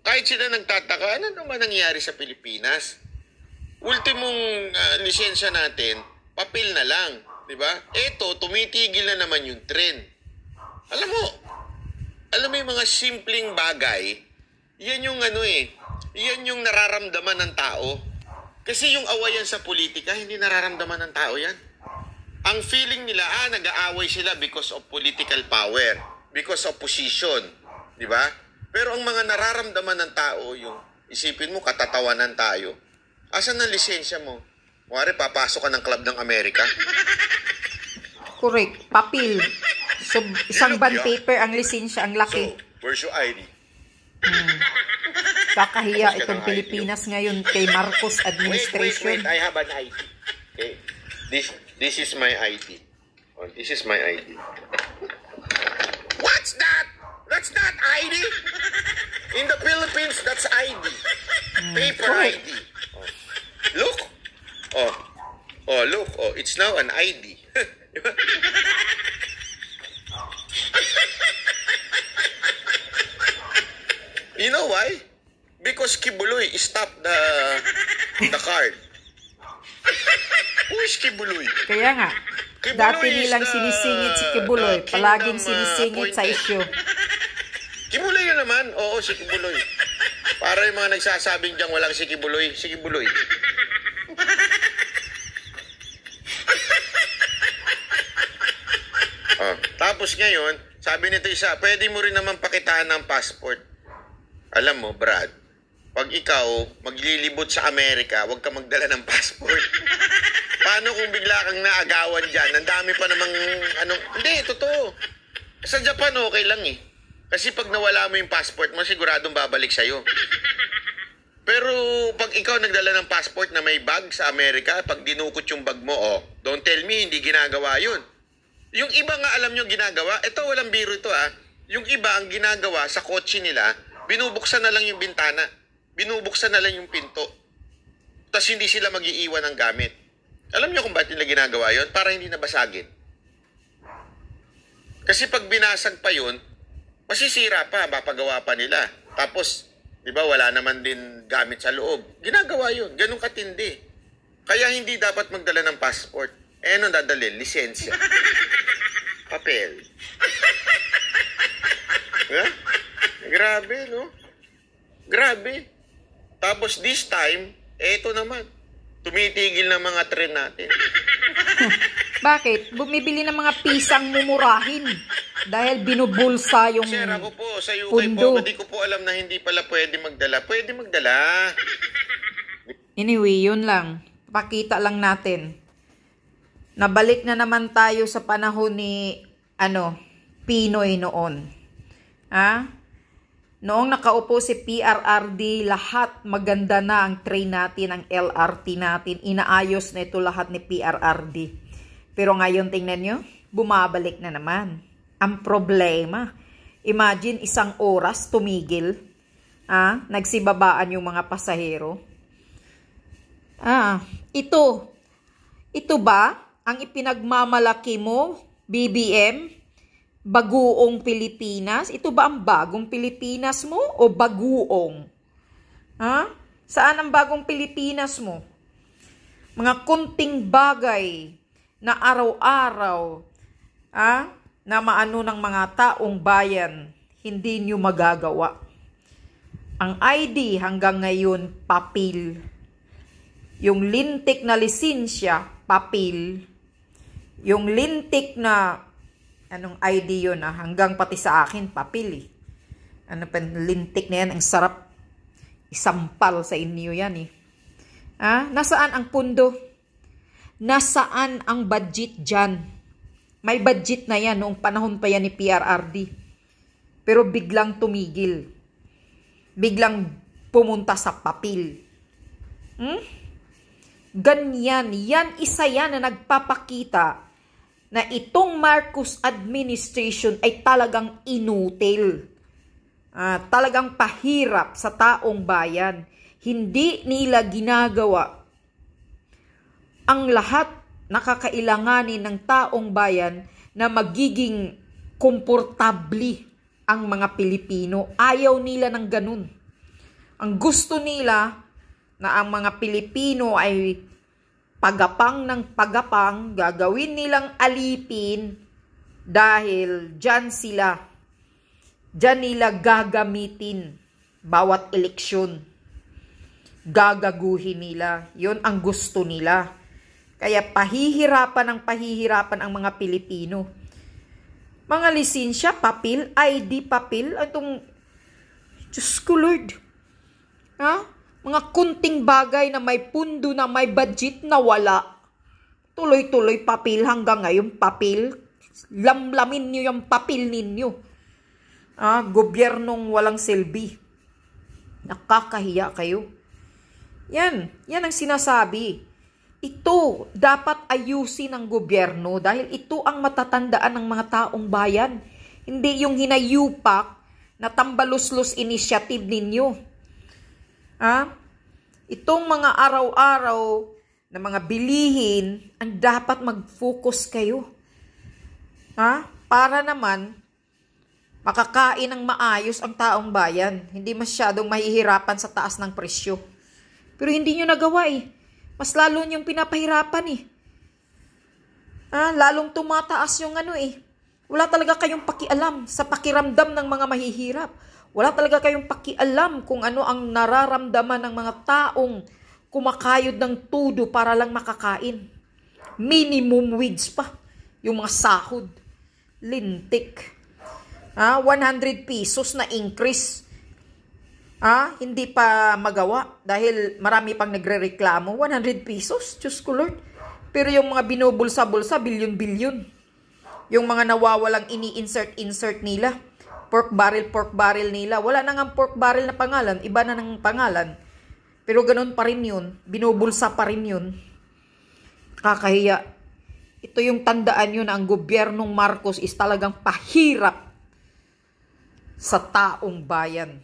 kahit sila nagtataka, ano naman nangyayari sa Pilipinas? Ultimong lisensya natin, papel na lang, di ba? Eto, tumitigil na naman yung trend. Alam mo yung mga simpleng bagay, yan yung yan yung nararamdaman ng tao. Kasi yung awayan sa politika, hindi nararamdaman ng tao yan. Ang feeling nila, nag-aaway sila because of political power, because of position, di ba? Pero ang mga nararamdaman ng tao, yung isipin mo, katatawanan tayo. Asan ang lisensya mo? Kuwari, papasok ka ng Club ng Amerika. Correct. Papel. So, isang bond paper ang lisensya, ang laki. So, where's your ID? Kakahiya itong Pilipinas ngayon kay Marcos administration. Wait, I have an ID. Okay. This is my ID. Oh, this is my ID. What's that? That's not ID. In the Philippines, that's ID. Paper ID. Oh. Look. Look. Oh, it's now an ID. You know why? Because Kibuloy stopped the card. Who is Kibuloy? Kaya nga. Kibuloy Dati nilang sinisingit si Kibuloy. Palaging sinisingit sa issue. Kibuloy na naman. Oo, si Kibuloy. Para yung mga nagsasabing dyan walang si Kibuloy. Si Kibuloy. Tapos ngayon, sabi nito isa, pwede mo rin naman pakitaan ng passport. Alam mo, Brad, pag ikaw maglilibot sa Amerika, huwag ka magdala ng passport. Paano kung bigla kang naagawan dyan? Ang dami pa namang, hindi, totoo. Sa Japan, okay lang eh. Kasi pag nawala mo yung passport mo, siguradong babalik sa'yo. Pero pag ikaw nagdala ng passport na may bag sa Amerika, pag dinukot yung bag mo, don't tell me, hindi ginagawa yun. Yung iba nga alam nyo ginagawa, ito walang biro ito yung iba ang ginagawa sa kotse nila, binubuksan na lang yung bintana, binubuksan na lang yung pinto. Tapos hindi sila mag-iiwan ng gamit. Alam nyo kung bakit nila ginagawa yun? Para hindi nabasagin. Kasi pag binasag pa yun, masisira pa, mapagawa pa nila. Tapos, di ba, wala naman din gamit sa loob. Ginagawa yun, ganun katindi. Kaya hindi dapat magdala ng passport. Anong dadalhin? Lisensya. Papel. Yeah? Grabe, no? Grabe. Tapos this time, eto naman. Tumitigil na mga tren natin. Bakit? Bumibili ng mga pisang mumurahin. Dahil binubulsa yung Sir, ako po, sa UK pundo. po, hindi ko po alam na hindi pala pwede magdala. Pwede magdala. Anyway, yun lang. Pakita lang natin. Nabalik na naman tayo sa panahon ni Pinoy noon. Noong nakaupo si PRRD, lahat maganda na ang train natin, ang LRT natin. Inaayos na ito lahat ni PRRD. Pero ngayon, tingnan nyo, bumabalik na naman. Ang problema, imagine 1 oras tumigil. Nagsibabaan yung mga pasahero. Ito ba ang ipinagmamalaki mo, BBM, baguong Pilipinas? Ito ba ang bagong Pilipinas mo o baguong? Saan ang bagong Pilipinas mo? Mga kunting bagay na araw-araw, na maano ng mga taong bayan, hindi nyo magagawa. Ang ID hanggang ngayon, papel. Yung lintik na lisensya, papel. Yung lintik na, anong ID yun hanggang pati sa akin, papel lintik na yan, ang sarap isampal sa inyo yan Nasaan ang pundo? Nasaan ang budget dyan? May budget na yan noong panahon pa yan ni PRRD. Pero biglang tumigil. Biglang pumunta sa papel. Ganyan. Yan, isa yan na nagpapakita na itong Marcos administration ay talagang inutil. Talagang pahirap sa taong bayan. Hindi nila ginagawa ang lahat na kakailanganin ng taong bayan na magiging komportable ang mga Pilipino. Ayaw nila ng ganun. Ang gusto nila na ang mga Pilipino ay pagapang ng pagapang, gagawin nilang alipin dahil dyan nila gagamitin bawat eleksyon. Gagaguhin nila. Yun ang gusto nila. Kaya pahihirapan ang mga Pilipino. Mga lisensya, papel, ID papel, itong, Diyos ko Lord. Ha? Mga kunting bagay na may pundo na may budget na wala. Tuloy-tuloy papel hanggang ngayon, papel. Lamlamin nyo yung papel ninyo. Gobyernong walang silbi. Nakakahiya kayo. Yan ang sinasabi. Ito dapat ayusin ng gobyerno dahil ito ang matatandaan ng mga taong bayan. Hindi yung hinayupak na tambaluslos initiative ninyo. Itong mga araw-araw na mga bilihin, ang dapat mag-focus kayo. Para naman makakain ng maayos ang taong bayan. Hindi masyadong mahihirapan sa taas ng presyo. Pero hindi nyo nagawa Mas lalo niyong pinapahirapan Lalong tumataas yung Wala talaga kayong pakialam sa pakiramdam ng mga mahihirap. Wala talaga kayong pakialam kung ano ang nararamdaman ng mga taong kumakayod ng tudo para lang makakain. Minimum wage pa. Yung mga sahod. Lintik. 100 pesos na increase. Hindi pa magawa dahil marami pang nagrereklamo. 100 pesos? Diyos ko Lord. Pero yung mga binubulsa-bulsa, bilyon-bilyon. Yung mga nawawalang ini-insert nila. Pork barrel nila. Wala na nga pork barrel na pangalan. Iba na ng pangalan. Pero ganun pa rin yun. Binubulsa pa rin yun. Kakahiya. Ito yung tandaan yun. Ang gobyernong Marcos is talagang pahirap sa taong bayan.